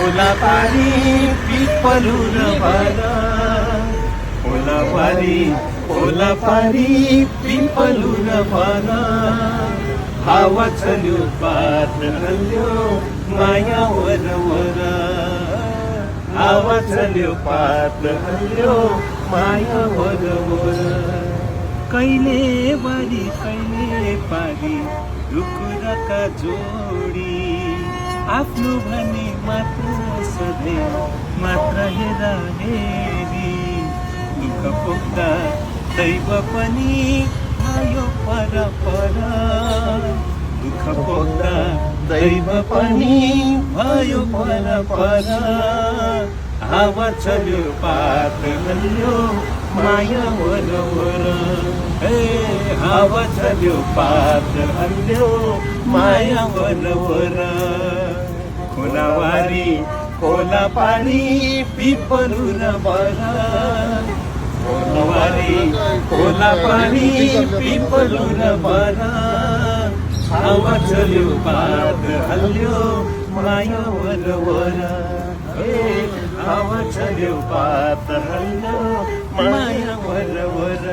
खोलापारी पिपलुर भर खोलापारी पिपलुर भर हावा चल्यो पात हल्यो माया वरवर हावा चल्यो पात हल्यो माया वरवर कहिले बारी कहिले पारी रुकुरका जोडी आफ्नो भने मात्र सधैँ मात्र हेरा हेरी दुःख पोख्दा दैव पनि भयो पर पर दुःख पोख्दा दैव पनि भयो पर पर हावा चल्यो पात हल्यो माया वरवर हावा चल्यो पात हल्यो माया वरवर खोलापारी पिपलुर भर खोलापारी पिपलुर भर हावा चल्यो पात हल्यो माया वरवर हावा चल्यो पात हल्यो माया वरवर